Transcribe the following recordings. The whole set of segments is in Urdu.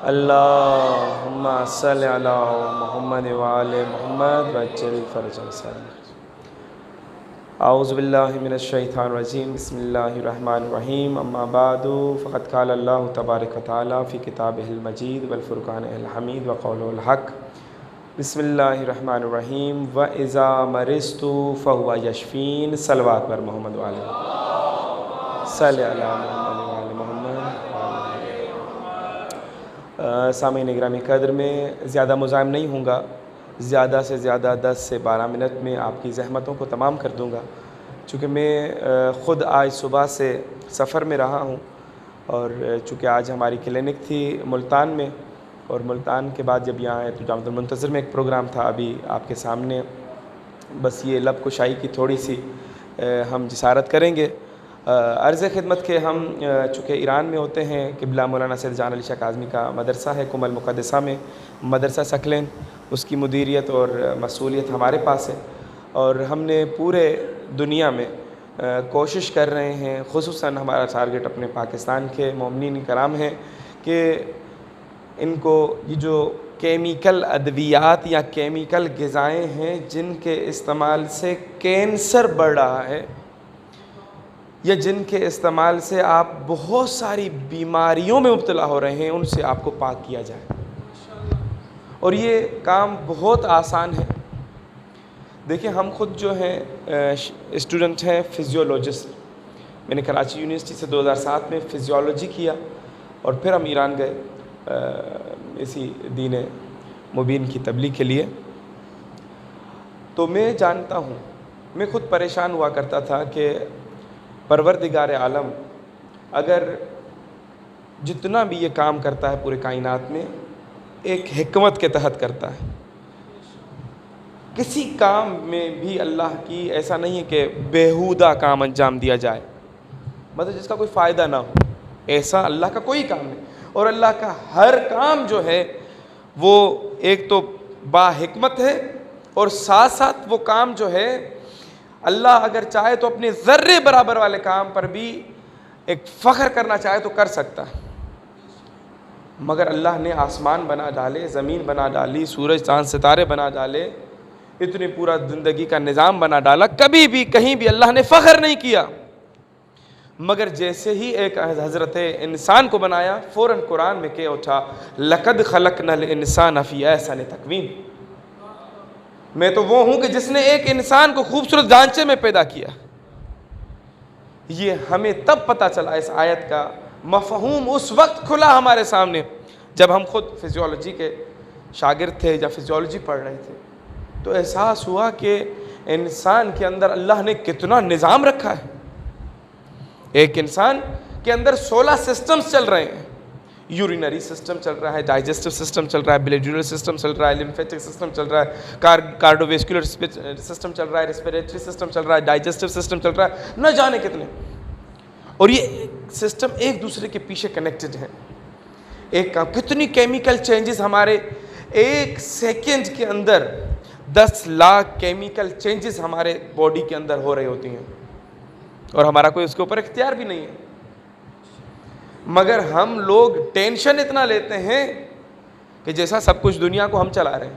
اللہم صلی علی محمد وآل محمد وعجل فرجہ. اعوذ باللہ من الشیطان الرجیم. بسم اللہ الرحمن الرحیم. اما بعد فقد قال اللہ تبارک و تعالی فی کتابہ المجید والفرقان الحمید وقولہ الحق. بسم اللہ الرحمن الرحیم. وَإِذَا مَرِضْتُ فَهُوَ يَشْفِينِ. صلوات پر محمد وآلہ صلی علی محمد وآلہ محمد. سامعین گرامی قدر، میں زیادہ مزاحم نہیں ہوں گا. زیادہ سے زیادہ 10 سے 12 منٹ میں آپ کی زحمتوں کو تمام کر دوں گا، چونکہ میں خود آج صبح سے سفر میں رہا ہوں. اور چونکہ آج ہماری کلینک تھی ملتان میں، اور ملتان کے بعد جب یہاں آئے تو جامعۃ المنتظر میں ایک پروگرام تھا. ابھی آپ کے سامنے بس یہ لب کشائی کی تھوڑی سی ہم جسارت کریں گے. عرض خدمت کہ ہم چونکہ ایران میں ہوتے ہیں، قبلہ مولانا سید جان علی شاہ کاظمی کا مدرسہ ہے کم المقدسہ میں، مدرسہ سکلین، اس کی مدیریت اور مسئولیت ہمارے پاس ہے. اور ہم نے پورے دنیا میں کوشش کر رہے ہیں، خصوصاً ہمارا ٹارگٹ اپنے پاکستان کے مومنین کرام ہیں، کہ ان کو یہ جو کیمیکل ادویات یا کیمیکل غذائیں ہیں جن کے استعمال سے کینسر بڑھ رہا ہے، یا جن کے استعمال سے آپ بہت ساری بیماریوں میں مبتلا ہو رہے ہیں، ان سے آپ کو پاک کیا جائے. اور یہ کام بہت آسان ہے. دیکھیں، ہم خود جو ہیں اسٹوڈنٹ ہیں فزیولوجسٹ. میں نے کراچی یونیورسٹی سے 2007 میں فزیولوجی کیا، اور پھر ہم ایران گئے اسی دین مبین کی تبلیغ کے لیے. تو میں جانتا ہوں، میں خود پریشان ہوا کرتا تھا کہ پروردگار عالم اگر جتنا بھی یہ کام کرتا ہے پورے کائنات میں، ایک حکمت کے تحت کرتا ہے. کسی کام میں بھی اللہ کی ایسا نہیں ہے کہ بیہودہ کام انجام دیا جائے، مطلب جس کا کوئی فائدہ نہ ہو. ایسا اللہ کا کوئی کام نہیں. اور اللہ کا ہر کام جو ہے وہ ایک تو با حکمت ہے، اور ساتھ ساتھ وہ کام جو ہے اللہ اگر چاہے تو اپنے ذرے برابر والے کام پر بھی ایک فخر کرنا چاہے تو کر سکتا ہے. مگر اللہ نے آسمان بنا ڈالے، زمین بنا ڈالی، سورج چاند ستارے بنا ڈالے، اتنی پورا زندگی کا نظام بنا ڈالا، کبھی بھی کہیں بھی اللہ نے فخر نہیں کیا. مگر جیسے ہی ایک حضرت انسان کو بنایا، فوراً قرآن میں کہہ اٹھا لَقَدْ خَلَقْنَا الْإِنسَانَ فِي أَحْسَنِ تَقْوِيمٍ. میں تو وہ ہوں کہ جس نے ایک انسان کو خوبصورت ڈھانچے میں پیدا کیا. یہ ہمیں تب پتہ چلا، اس آیت کا مفہوم اس وقت کھلا ہمارے سامنے جب ہم خود فزیولوجی کے شاگرد تھے، جب فزیولوجی پڑھ رہے تھے. تو احساس ہوا کہ انسان کے اندر اللہ نے کتنا نظام رکھا ہے. ایک انسان کے اندر 16 سسٹمز چل رہے ہیں. یورینری سسٹم چل رہا ہے، ڈائجسٹو سسٹم چل رہا ہے، بلیڈیولر سسٹم چل رہا ہے، لمفیٹک سسٹم چل رہا ہے، کارڈیوویسکولر سسٹم چل رہا ہے، ریسپیریٹری سسٹم چل رہا ہے، ڈائجسٹو سسٹم چل رہا ہے، نہ جانے کتنے. اور یہ سسٹم ایک دوسرے کے پیچھے کنیکٹڈ ہیں. ایک کام، کتنی کیمیکل چینجز ہمارے ایک سیکنڈ کے اندر 10 لاکھ کیمیکل چینجز ہمارے باڈی کے اندر ہو رہی ہوتی ہیں، اور ہمارا کوئی اس کے اوپر اختیار بھی نہیں ہے. مگر ہم لوگ ٹینشن اتنا لیتے ہیں کہ جیسا سب کچھ دنیا کو ہم چلا رہے ہیں،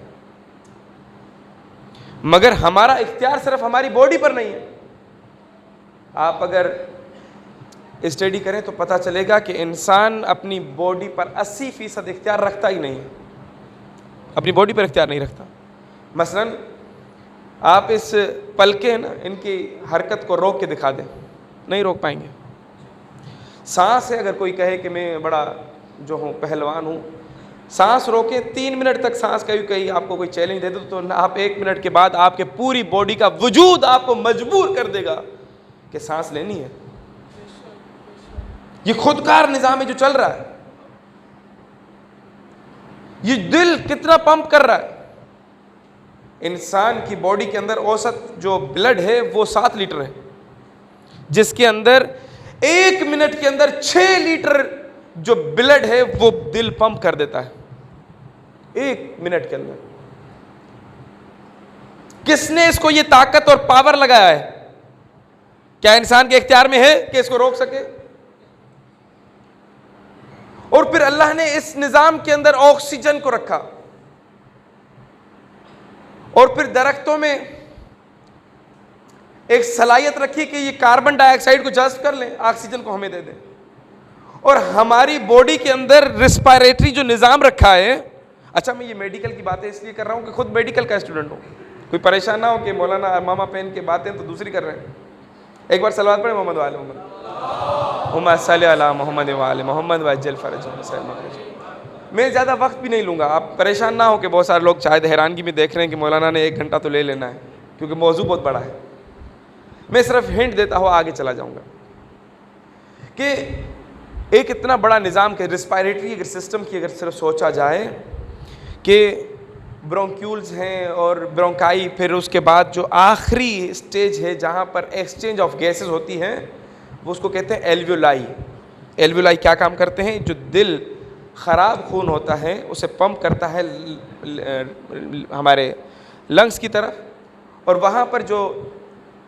مگر ہمارا اختیار صرف ہماری باڈی پر نہیں ہے. آپ اگر اسٹڈی کریں تو پتہ چلے گا کہ انسان اپنی باڈی پر 80% اختیار رکھتا ہی نہیں ہے. اپنی باڈی پر اختیار نہیں رکھتا. مثلا آپ اس پلکیں نا، ان کی حرکت کو روک کے دکھا دیں، نہیں روک پائیں گے. سانس ہے، اگر کوئی کہے کہ میں بڑا جو ہوں پہلوان ہوں، سانس روکیں 3 منٹ تک سانس کہیں آپ کو کوئی چیلنج دے دو تو آپ 1 منٹ کے بعد آپ کے پوری باڈی کا وجود آپ کو مجبور کر دے گا کہ سانس لینی ہے. یہ خودکار نظام ہے جو چل رہا ہے. یہ دل کتنا پمپ کر رہا ہے. انسان کی باڈی کے اندر اوسط جو بلڈ ہے وہ 7 لیٹر ہے، جس کے اندر 1 منٹ کے اندر 6 لیٹر جو بلڈ ہے وہ دل پمپ کر دیتا ہے 1 منٹ کے اندر. کس نے اس کو یہ طاقت اور پاور لگایا ہے؟ کیا انسان کے اختیار میں ہے کہ اس کو روک سکے؟ اور پھر اللہ نے اس نظام کے اندر آکسیجن کو رکھا، اور پھر درختوں میں ایک صلاحیت رکھی کہ یہ کاربن ڈائی آکسائڈ کو جذب کر لیں، آکسیجن کو ہمیں دے دیں. اور ہماری باڈی کے اندر ریسپائریٹری جو نظام رکھا ہے. اچھا میں یہ میڈیکل کی باتیں اس لیے کر رہا ہوں کہ خود میڈیکل کا اسٹوڈنٹ ہوں، کوئی پریشان نہ ہو کہ مولانا امامہ پین کے باتیں تو دوسری کر رہے ہیں. ایک بار صلوات پڑھیں محمد وآل محمد، اللہم صلی علی محمد وآل محمد وعجل فرجہم. میں زیادہ وقت بھی نہیں لوں گا، آپ پریشان نہ ہو کہ بہت سارے لوگ شاید حیرانگی میں دیکھ رہے ہیں کہ مولانا نے 1 گھنٹہ تو لے لینا ہے کیونکہ موضوع بہت بڑا ہے. میں صرف ہنٹ دیتا ہوا آگے چلا جاؤں گا کہ ایک اتنا بڑا نظام کہ ریسپائریٹری اگر سسٹم کی اگر صرف سوچا جائے کہ برونکیولز ہیں اور برونکائی، پھر اس کے بعد جو آخری سٹیج ہے جہاں پر ایکسچینج آف گیسز ہوتی ہیں وہ اس کو کہتے ہیں ایلویولائی. ایلویولائی کیا کام کرتے ہیں؟ جو دل خراب خون ہوتا ہے اسے پمپ کرتا ہے ہمارے لنگس کی طرف، اور وہاں پر جو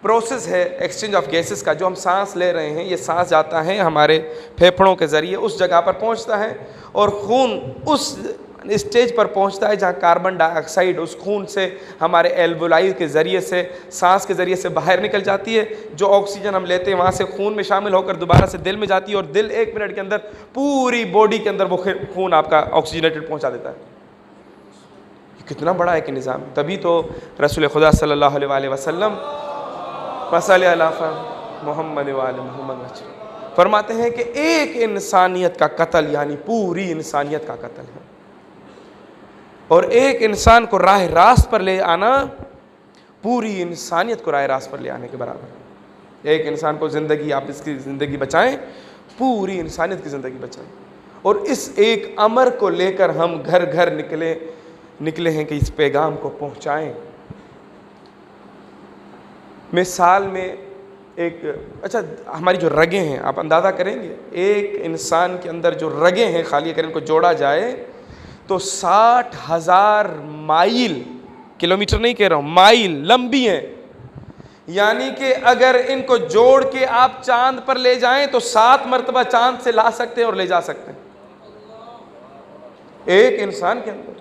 پروسیس ہے ایکسچینج آف گیسز کا، جو ہم سانس لے رہے ہیں، یہ سانس جاتا ہے ہمارے پھیپھڑوں کے ذریعے، اس جگہ پر پہنچتا ہے اور خون اس اسٹیج پر پہنچتا ہے جہاں کاربن ڈائی آکسائڈ اس خون سے ہمارے ایلویولائی کے ذریعے سے، سانس کے ذریعے سے باہر نکل جاتی ہے. جو آکسیجن ہم لیتے ہیں وہاں سے خون میں شامل ہو کر دوبارہ سے دل میں جاتی ہے، اور دل 1 منٹ کے اندر پوری باڈی کے اندر وہ خون آپ کا آکسیجنیٹڈ پہنچا دیتا ہے. یہ کتنا بڑا ہے کہ نظام. تبھی تو رسول خدا صلی اللہ علیہ وسلم صلی اللہ محمد وآل محمد فرماتے ہیں کہ ایک انسانیت کا قتل یعنی پوری انسانیت کا قتل ہے، اور ایک انسان کو راہ راست پر لے آنا پوری انسانیت کو راہ راست پر لے آنے کے برابر ہے. ایک انسان کو زندگی، آپ اس کی زندگی بچائیں، پوری انسانیت کی زندگی بچائیں. اور اس ایک امر کو لے کر ہم گھر گھر نکلے ہیں کہ اس پیغام کو پہنچائیں. میں سال میں اچھا ہماری جو رگیں ہیں آپ اندازہ کریں گے، ایک انسان کے اندر جو رگیں ہیں خالی اگر ان کو جوڑا جائے تو 60,000 مائل، کلومیٹر نہیں کہہ رہا ہوں، مائل لمبی ہیں. یعنی کہ اگر ان کو جوڑ کے آپ چاند پر لے جائیں تو 7 مرتبہ چاند سے لا سکتے ہیں اور لے جا سکتے ہیں ایک انسان کے اندر.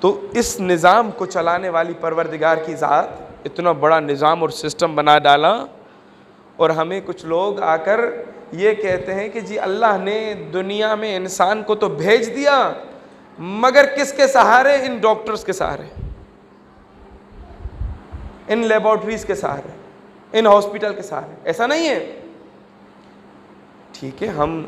تو اس نظام کو چلانے والی پروردگار کی ذات اتنا بڑا نظام اور سسٹم بنا ڈالا، اور ہمیں کچھ لوگ آ کر یہ کہتے ہیں کہ جی اللہ نے دنیا میں انسان کو تو بھیج دیا، مگر کس کے سہارے؟ ان ڈاکٹرز کے سہارے، ان لیبارٹریز کے سہارے، ان ہاسپٹل کے سہارے. ایسا نہیں ہے. ٹھیک ہے، ہم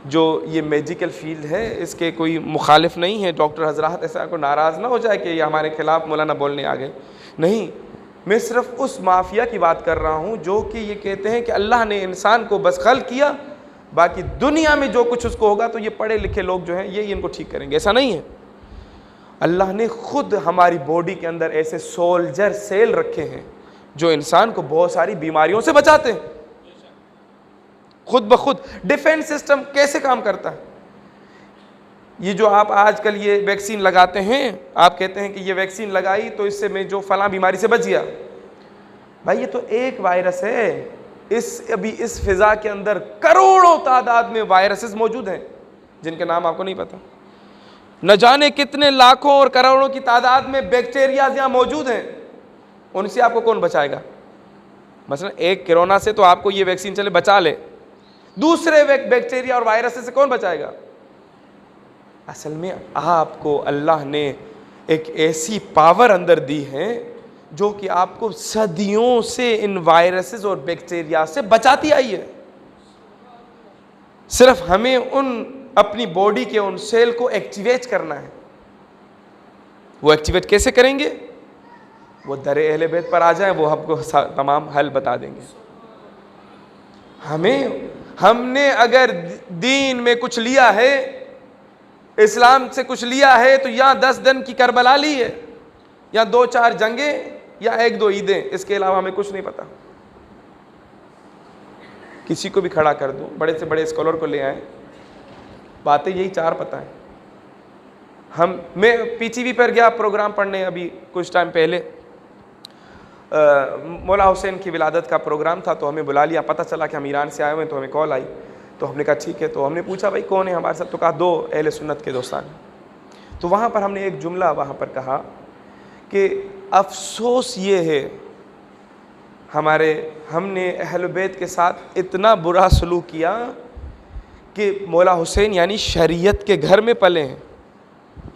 جو یہ میڈیکل فیلڈ ہے اس کے کوئی مخالف نہیں ہے، ڈاکٹر حضرات ایسا کو ناراض نہ ہو جائے کہ یہ ہمارے خلاف مولانا بولنے آ گئے. نہیں، میں صرف اس مافیا کی بات کر رہا ہوں جو کہ یہ کہتے ہیں کہ اللہ نے انسان کو بس خلق کیا، باقی دنیا میں جو کچھ اس کو ہوگا تو یہ پڑھے لکھے لوگ جو ہیں یہ ان کو ٹھیک کریں گے. ایسا نہیں ہے. اللہ نے خود ہماری باڈی کے اندر ایسے سولجر سیل رکھے ہیں جو انسان کو بہت ساری بیماریوں سے بچاتے ہیں. خود بخود ڈیفنس سسٹم کیسے کام کرتا ہے؟ یہ جو آپ آج کل یہ ویکسین لگاتے ہیں، آپ کہتے ہیں کہ یہ ویکسین لگائی تو اس سے میں جو فلاں بیماری سے بچ گیا. بھائی یہ تو ایک وائرس ہے. ابھی اس فضا کے اندر کروڑوں تعداد میں وائرسز موجود ہیں جن کے نام آپ کو نہیں پتا. نہ جانے کتنے لاکھوں اور کروڑوں کی تعداد میں بیکٹیریاز یہاں موجود ہیں. ان سے آپ کو کون بچائے گا؟ مثلا ایک کرونا سے تو آپ کو یہ ویکسین چلے بچا لے، دوسرے بیکٹیریا اور وائرس سے کون بچائے گا؟ اصل میں آپ کو اللہ نے ایک ایسی پاور اندر دی ہے جو کہ آپ کو صدیوں سے ان وائرسز اور بیکٹیریا سے بچاتی آئی ہے. صرف ہمیں ان اپنی باڈی کے ان سیل کو ایکٹیویٹ کرنا ہے. وہ ایکٹیویٹ کیسے کریں گے؟ وہ در اہل بیت پر آ جائیں، وہ آپ کو تمام حل بتا دیں گے. ہم نے اگر دین میں کچھ لیا ہے، اسلام سے کچھ لیا ہے تو یا 10 دن کی کربلا لی ہے، یا 2-4 جنگیں، یا 1-2 عیدیں. اس کے علاوہ ہمیں کچھ نہیں پتا. کسی کو بھی کھڑا کر دوں، بڑے سے بڑے اسکالر کو لے آئیں، باتیں یہی 4 پتہ ہیں. میں PTV پر گیا پروگرام پڑھنے ابھی کچھ ٹائم پہلے، مولا حسین کی ولادت کا پروگرام تھا تو ہمیں بلا لیا. پتہ چلا کہ ہم ایران سے آئے ہوئے ہیں تو ہمیں کال آئی تو ہم نے کہا ٹھیک ہے. تو ہم نے پوچھا بھائی کون ہے ہمارے ساتھ؟ تو کہا 2 اہل سنت کے دوستان. تو وہاں پر ہم نے ایک جملہ وہاں پر کہا کہ افسوس یہ ہے ہم نے اہل بیت کے ساتھ اتنا برا سلوک کیا کہ مولا حسین یعنی شریعت کے گھر میں پلے ہیں,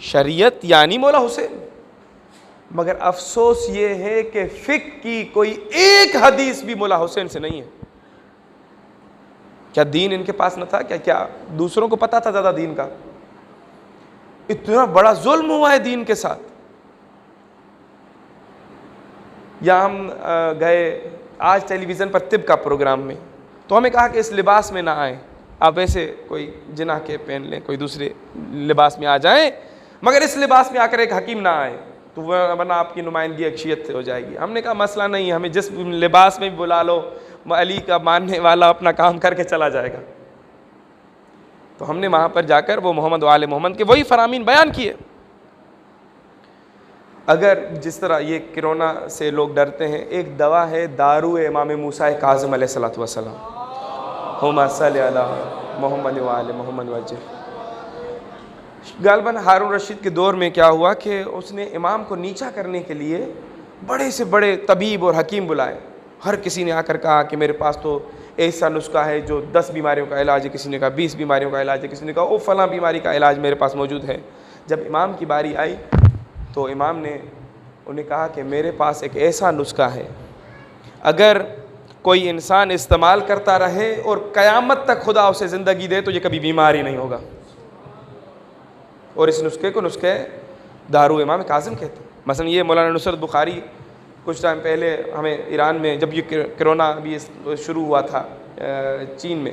شریعت یعنی مولا حسین, مگر افسوس یہ ہے کہ فقہ کی کوئی ایک حدیث بھی مولا حسین سے نہیں ہے. کیا دین ان کے پاس نہ تھا؟ کیا دوسروں کو پتا تھا زیادہ دین کا؟ اتنا بڑا ظلم ہوا ہے دین کے ساتھ. یا ہم گئے آج ٹیلی ویژن پر طب کا پروگرام میں, تو ہمیں کہا کہ اس لباس میں نہ آئیں, آپ ایسے کوئی جناح کے پہن لیں, کوئی دوسرے لباس میں آ جائیں, مگر اس لباس میں آ کر ایک حکیم نہ آئے تو ورنہ آپ کی نمائندگی اکثریت سے ہو جائے گی. ہم نے کہا مسئلہ نہیں ہے, ہمیں جس لباس میں بھی بلا لو, علی کا ماننے والا اپنا کام کر کے چلا جائے گا. تو ہم نے وہاں پر جا کر وہ محمد و آل محمد کے وہی فرامین بیان کیے. اگر جس طرح یہ کرونا سے لوگ ڈرتے ہیں, ایک دوا ہے دارو امام موسیٰ کاظم علیہ الصلوۃ والسلام, اللہم صلی علی محمد و آل محمد وجل. غالباً ہارون رشید کے دور میں کیا ہوا کہ اس نے امام کو نیچا کرنے کے لیے بڑے سے بڑے طبیب اور حکیم بلائے. ہر کسی نے آ کر کہا کہ میرے پاس تو ایسا نسخہ ہے جو 10 بیماریوں کا علاج ہے, کسی نے کہا 20 بیماریوں کا علاج ہے, کسی نے کہا او فلاں بیماری کا علاج میرے پاس موجود ہے. جب امام کی باری آئی تو امام نے انہیں کہا کہ میرے پاس ایک ایسا نسخہ ہے, اگر کوئی انسان استعمال کرتا رہے اور قیامت تک خدا اسے زندگی دے تو یہ کبھی بیمار ہی نہیں ہوگا. اور اس نسخے کو نسخے دارو امام کاظم کہتے ہیں. مثلا یہ مولانا نصرت بخاری کچھ ٹائم پہلے ہمیں ایران میں جب یہ کرونا بھی شروع ہوا تھا چین میں,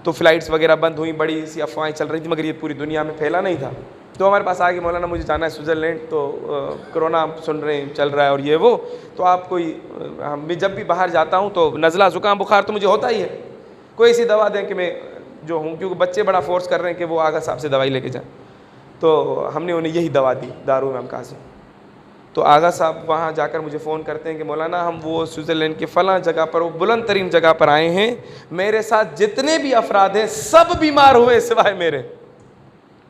تو فلائٹس وغیرہ بند ہوئیں, بڑی سی افواہیں چل رہی تھیں, مگر یہ پوری دنیا میں پھیلا نہیں تھا. تو ہمارے پاس آ کے مولانا مجھے جانا ہے سوئٹزرلینڈ, تو کرونا سن رہے ہیں چل رہا ہے اور یہ وہ, تو آپ کوئی ہم بھی جب بھی باہر جاتا ہوں تو نزلہ زکام بخار تو مجھے ہوتا ہی ہے, کوئی ایسی دوا دیں کہ میں جو ہوں, کیونکہ بچے بڑا فورس کر رہے ہیں کہ وہ آغا صاحب سے دوائی لے کے جائیں. تو ہم نے انہیں یہی دوا دی دارو امام کاظم. تو آغا صاحب وہاں جا کر مجھے فون کرتے ہیں کہ مولانا ہم وہ سوئٹزرلینڈ کے فلاں جگہ پر, وہ بلند ترین جگہ پر آئے ہیں, میرے ساتھ جتنے بھی افراد ہیں سب بیمار ہوئے سوائے میرے,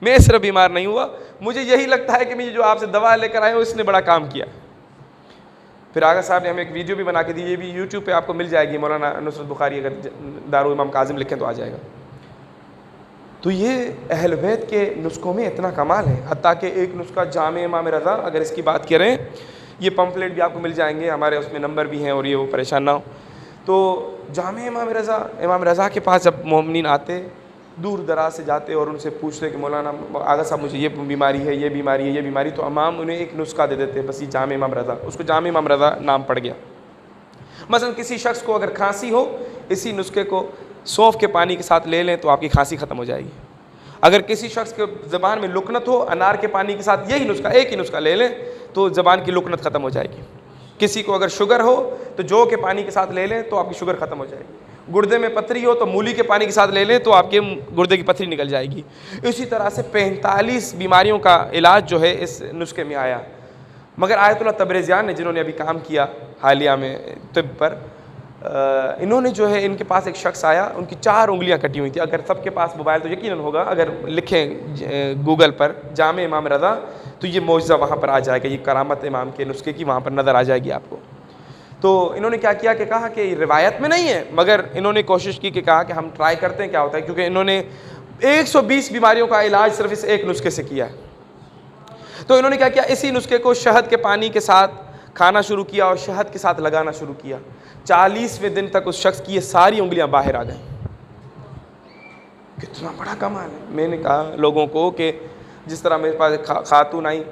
میں صرف بیمار نہیں ہوا. مجھے یہی لگتا ہے کہ مجھے جو آپ سے دوا لے کر آئے ہوں اس نے بڑا کام کیا. پھر آغا صاحب نے ہمیں ایک ویڈیو بھی بنا کے دی, یہ بھی یوٹیوب پہ آپ کو مل جائے گی, مولانا نصرت بخاری اگر دارو امام کاظم لکھیں تو آ جائے گا. تو یہ اہل بیت کے نسخوں میں اتنا کمال ہے, حتیٰ کہ ایک نسخہ جامع امام رضا, اگر اس کی بات کریں, یہ پمفلیٹ بھی آپ کو مل جائیں گے, ہمارے اس میں نمبر بھی ہیں اور یہ وہ پریشان نہ ہو. تو جامع امام رضا کے پاس جب مومنین آتے, دور دراز سے جاتے اور ان سے پوچھتے کہ مولانا آغا صاحب مجھے یہ بیماری ہے, یہ بیماری ہے, یہ بیماری, تو امام انہیں ایک نسخہ دے دیتے, بس یہ جامع امام رضا, اس کو جامع امام رضا نام پڑ گیا. مثلا کسی شخص کو اگر کھانسی ہو, اسی نسخے کو سونف کے پانی کے ساتھ لے لیں تو آپ کی کھانسی ختم ہو جائے گی. اگر کسی شخص کے زبان میں لکنت ہو, انار کے پانی کے ساتھ یہی نسخہ, ایک ہی نسخہ لے لیں تو زبان کی لکنت ختم ہو جائے گی. کسی کو اگر شوگر ہو تو جو کے پانی کے ساتھ لے لیں تو آپ کی شوگر ختم ہو جائے گی. گردے میں پتھری ہو تو مولی کے پانی کے ساتھ لے لیں تو آپ کے گردے کی پتھری نکل جائے گی. اسی طرح سے 45 بیماریوں کا علاج جو ہے اس نسخے میں آیا. مگر آیت اللہ تبریزیان نے, جنہوں نے ابھی کام کیا حالیہ میں طب پر, انہوں نے جو ہے, ان کے پاس ایک شخص آیا, ان کی 4 انگلیاں کٹی ہوئی تھیں. اگر سب کے پاس موبائل تو یقیناً ہوگا, اگر لکھیں گوگل پر جامع امام رضا تو یہ معجزہ وہاں پر آ جائے گا, یہ کرامت امام کے نسخے کی وہاں پر نظر آ جائے گی آپ کو. تو انہوں نے کیا کیا کہ کہا کہ روایت میں نہیں ہے, مگر انہوں نے کوشش کی کہ کہا کہ ہم ٹرائی کرتے ہیں کیا ہوتا ہے, کیونکہ انہوں نے 120 بیماریوں کا علاج صرف اس ایک نسخے سے کیا ہے. تو انہوں نے کیا کیا, اسی نسخے کو شہد کے پانی کے ساتھ کھانا شروع کیا اور شہد کے ساتھ لگانا شروع کیا. 40ویں دن تک اس شخص کی یہ ساری انگلیاں باہر آ گئیں. کتنا بڑا کمال ہے. میں نے کہا لوگوں کو کہ جس طرح میرے پاس خاتون آئی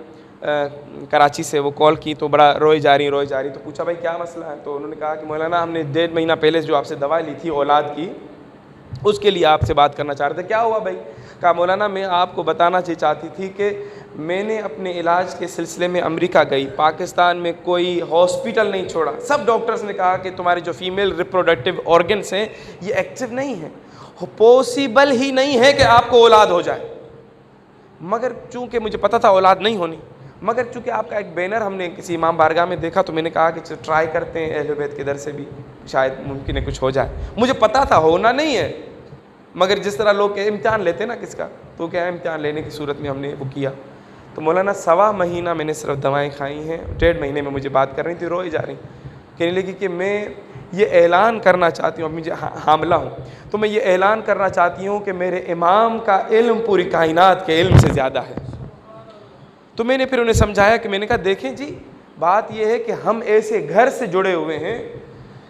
کراچی سے, وہ کال کی تو بڑا روئی جا رہی, تو پوچھا بھائی کیا مسئلہ ہے, تو انہوں نے کہا کہ مولانا ہم نے 1.5 مہینہ پہلے جو آپ سے دوا لی تھی اولاد کی, اس کے لیے آپ سے بات کرنا چاہ رہے تھے. کیا ہوا بھائی؟ کہا مولانا میں آپ کو بتانا چاہتی تھی کہ میں نے اپنے علاج کے سلسلے میں امریکہ گئی, پاکستان میں کوئی ہاسپٹل نہیں چھوڑا, سب ڈاکٹرز نے کہا کہ تمہارے جو فیمیل ریپروڈکٹیو آرگنس ہیں یہ ایکٹیو نہیں ہیں, پاسبل ہی نہیں ہے کہ آپ کو اولاد ہو جائے. مگر چونکہ مجھے پتہ تھا اولاد نہیں ہونی, مگر چونکہ آپ کا ایک بینر ہم نے کسی امام بارگاہ میں دیکھا تو میں نے کہا کہ ٹرائی کرتے ہیں اہل بیت کے در سے بھی, شاید ممکن ہے کچھ ہو جائے. مجھے پتہ تھا ہونا نہیں ہے, مگر جس طرح لوگ کہ امتحان لیتے نا کس کا، تو کیا امتحان لینے کی صورت میں ہم نے وہ کیا. تو مولانا 1.25 مہینہ میں نے صرف دوائیں کھائی ہیں. 1.5 مہینے میں مجھے بات کر رہی تھی، روئی جا رہی، کہنے لگی کہ میں یہ اعلان کرنا چاہتی ہوں، اب مجھے حاملہ ہوں تو میں یہ اعلان کرنا چاہتی ہوں کہ میرے امام کا علم پوری کائنات کے علم سے زیادہ ہے. تو میں نے پھر انہیں سمجھایا کہ میں نے کہا دیکھیں جی، بات یہ ہے کہ ہم ایسے گھر سے جڑے ہوئے ہیں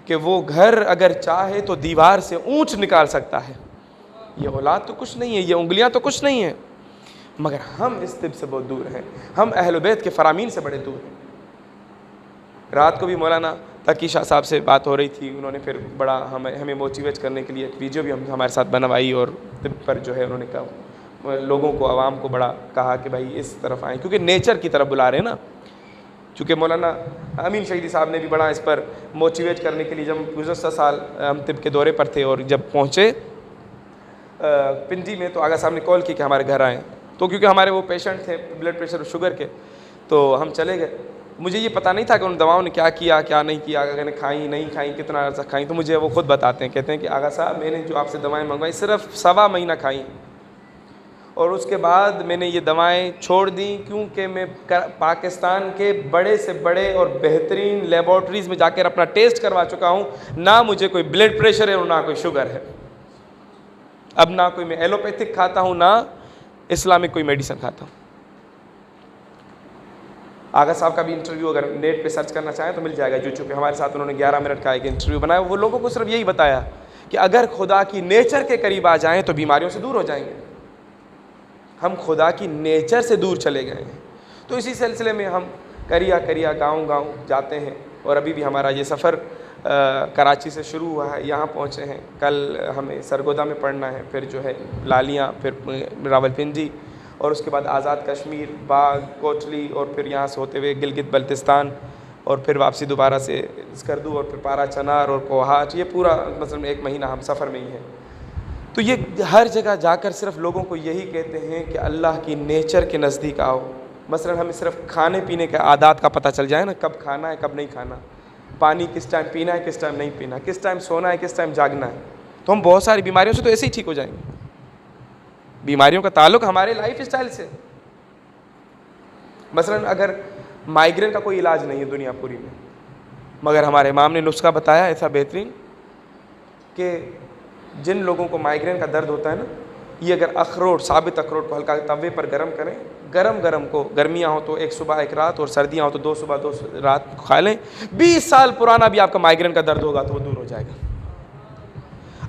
کہ وہ گھر اگر چاہے تو دیوار سے اونچ نکال سکتا ہے. یہ اولاد تو کچھ نہیں ہے، یہ انگلیاں تو کچھ نہیں ہیں، مگر ہم اس طب سے بہت دور ہیں، ہم اہل بیت کے فرامین سے بڑے دور ہیں. رات کو بھی مولانا تقی شاہ صاحب سے بات ہو رہی تھی، انہوں نے پھر بڑا ہمیں موٹیویٹ کرنے کے لیے ایک ویڈیو بھی ہمارے ساتھ بنوائی، اور طب پر جو ہے انہوں نے کہا لوگوں کو، عوام کو بڑا کہا کہ بھائی اس طرف آئیں، کیونکہ نیچر کی طرف بلا رہے ہیں نا. چونکہ مولانا امین شہیدی صاحب نے بھی بڑا اس پر موٹیویٹ کرنے کے لیے، جب گزشتہ سال ہم طب کے دورے پر تھے اور جب پہنچے پنڈی میں تو آغا صاحب نے کال کی کہ ہمارے گھر آئیں. تو کیونکہ ہمارے وہ پیشنٹ تھے بلڈ پریشر اور شوگر کے، تو ہم چلے گئے. مجھے یہ پتہ نہیں تھا کہ ان دواؤں نے کیا کیا کیا نہیں کیا، اگر نے کھائیں نہیں کھائیں، کتنا عرصہ کھائیں. تو مجھے وہ خود بتاتے ہیں، کہتے ہیں کہ آغا صاحب میں نے جو آپ سے دوائیں منگوائی صرف 1.25 مہینہ کھائیں، اور اس کے بعد میں نے یہ دوائیں چھوڑ دیں، کیونکہ میں پاکستان کے بڑے سے بڑے اور بہترین لیبارٹریز میں جا کر اپنا ٹیسٹ کروا چکا ہوں، نہ مجھے کوئی بلڈ پریشر ہے اور نہ کوئی شوگر ہے. اب نہ کوئی میں ایلوپیتھک کھاتا ہوں، نہ اسلامک کوئی میڈیسن کھاتا ہوں. آغا صاحب کا بھی انٹرویو اگر نیٹ پہ سرچ کرنا چاہیں تو مل جائے گا یوٹیوب پہ. ہمارے ساتھ انہوں نے 11 منٹ کا ایک انٹرویو بنایا. وہ لوگوں کو صرف یہی بتایا کہ اگر خدا کی نیچر کے قریب آ جائیں تو بیماریوں سے دور ہو جائیں گے. ہم خدا کی نیچر سے دور چلے گئے ہیں. تو اسی سلسلے میں ہم کریا گاؤں جاتے ہیں، اور ابھی بھی ہمارا یہ سفر کراچی سے شروع ہوا ہے، یہاں پہنچے ہیں. کل ہمیں سرگودا میں پڑھنا ہے، پھر جو ہے لالیاں، پھر راولپنڈی، اور اس کے بعد آزاد کشمیر، باغ، کوٹلی، اور پھر یہاں سے ہوتے ہوئے گلگت بلتستان، اور پھر واپسی دوبارہ سے اسکردو، اور پھر پارا چنار اور کوہاٹ. یہ پورا مثلاً 1 مہینہ ہم سفر میں ہی ہیں. تو یہ ہر جگہ جا کر صرف لوگوں کو یہی کہتے ہیں کہ اللہ کی نیچر کے نزدیک آؤ. مثلاً ہمیں صرف کھانے پینے کے عادات کا پتہ چل جائے نا، کب کھانا ہے کب نہیں کھانا، پانی کس ٹائم پینا ہے کس ٹائم نہیں پینا، کس ٹائم سونا ہے کس ٹائم جاگنا ہے، تو ہم بہت ساری بیماریوں سے تو ایسے ہی ٹھیک ہو جائیں گے. بیماریوں کا تعلق ہمارے لائف اسٹائل سے. مثلاً اگر مائیگرین کا کوئی علاج نہیں ہے دنیا پوری میں، مگر ہمارے امام نے نسخہ بتایا ایسا بہترین کہ جن لوگوں کو مائیگرین کا درد ہوتا ہے نا، یہ اگر اخروٹ، ثابت اخروٹ کو ہلکا توے پر گرم کریں، گرم کو، گرمیاں ہو تو 1 صبح 1 رات، اور سردیاں ہو تو 2 صبح 2 رات کھا لیں، 20 سال پرانا بھی آپ کا مائیگرین کا درد ہوگا تو وہ دور ہو جائے گا.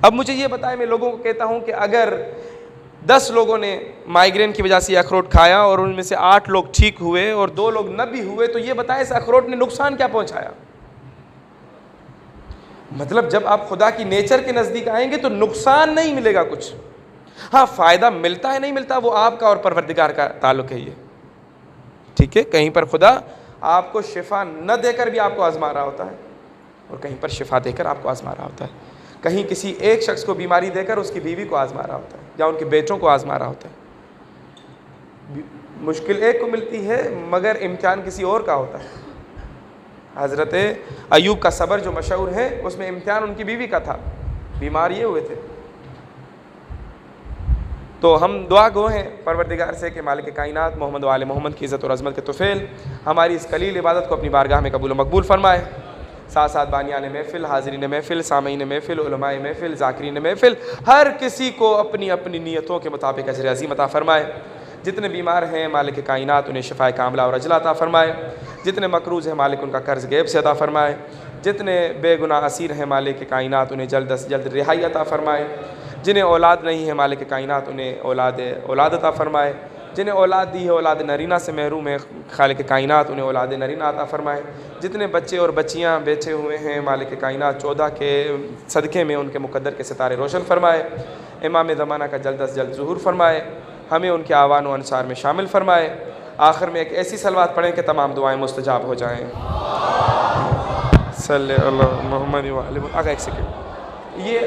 اب مجھے یہ بتائیں، میں لوگوں کو کہتا ہوں کہ اگر 10 لوگوں نے مائیگرین کی وجہ سے یہ اخروٹ کھایا اور ان میں سے 8 لوگ ٹھیک ہوئے اور 2 لوگ نہ بھی ہوئے، تو یہ بتائیں اس اخروٹ نے نقصان کیا پہنچایا؟ مطلب جب آپ خدا کی نیچر کے نزدیک آئیں گے تو نقصان نہیں ملے گا کچھ. ہاں فائدہ ملتا ہے نہیں ملتا وہ آپ کا اور پروردگار کا تعلق ہے. یہ ٹھیک ہے، کہیں پر خدا آپ کو شفا نہ دے کر بھی آپ کو آزما رہا ہوتا ہے، اور کہیں پر شفا دے کر آپ کو آزما رہا ہوتا ہے. کہیں کسی ایک شخص کو بیماری دے کر اس کی بیوی کو آزما رہا ہوتا ہے، یا ان کے بیٹوں کو آزما رہا ہوتا ہے. مشکل ایک کو ملتی ہے مگر امتحان کسی اور کا ہوتا ہے. حضرت ایوب کا صبر جو مشہور ہے، اس میں امتحان ان کی بیوی کا تھا، بیمار یہ ہوئے تھے. تو ہم دعا گو ہیں پروردگار سے کہ مالک کائنات محمد و آل محمد کی عزت اور عظمت کے طفیل ہماری اس قلیل عبادت کو اپنی بارگاہ میں قبول و مقبول فرمائے. ساتھ ساتھ بانیان محفل، حاضرین محفل، سامعین محفل، علماء محفل، ذاکرین محفل، ہر کسی کو اپنی اپنی نیتوں کے مطابق اجر عظیم عطا فرمائے. جتنے بیمار ہیں مالک کائنات انہیں شفائے کاملہ اور عجلہ عطا فرمائے. جتنے مقروض ہیں مالک ان کا قرض غیب سے عطا فرمائے. جتنے بے گناہ اسیر ہیں مالک کائنات انہیں جلد از جلد رہائی عطا فرمائے. جنہیں اولاد نہیں ہے مالک کائنات انہیں اولاد عطا فرمائے. جنہیں اولاد دی ہے اولاد نرینہ سے محروم ہے خالق کائنات انہیں اولاد نرینہ عطا فرمائے. جتنے بچے اور بچیاں بیٹھے ہوئے ہیں مالک کائنات 14 کے صدقے میں ان کے مقدر کے ستارے روشن فرمائے. امام زمانہ کا جلد از جلد ظہور فرمائے. ہمیں ان کے آوان و انصار میں شامل فرمائے. آخر میں ایک ایسی صلوات پڑھیں کہ تمام دعائیں مستجاب ہو جائیں. صلی اللہ محمد و علیہ. آگا ایک سیکنڈ، یہ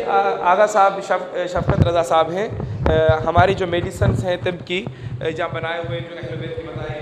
آغا صاحب شفقت رضا صاحب ہیں. ہماری جو میڈیسنس ہیں طب کی جہاں بنائے ہوئے جو اہل بیت کی بتائے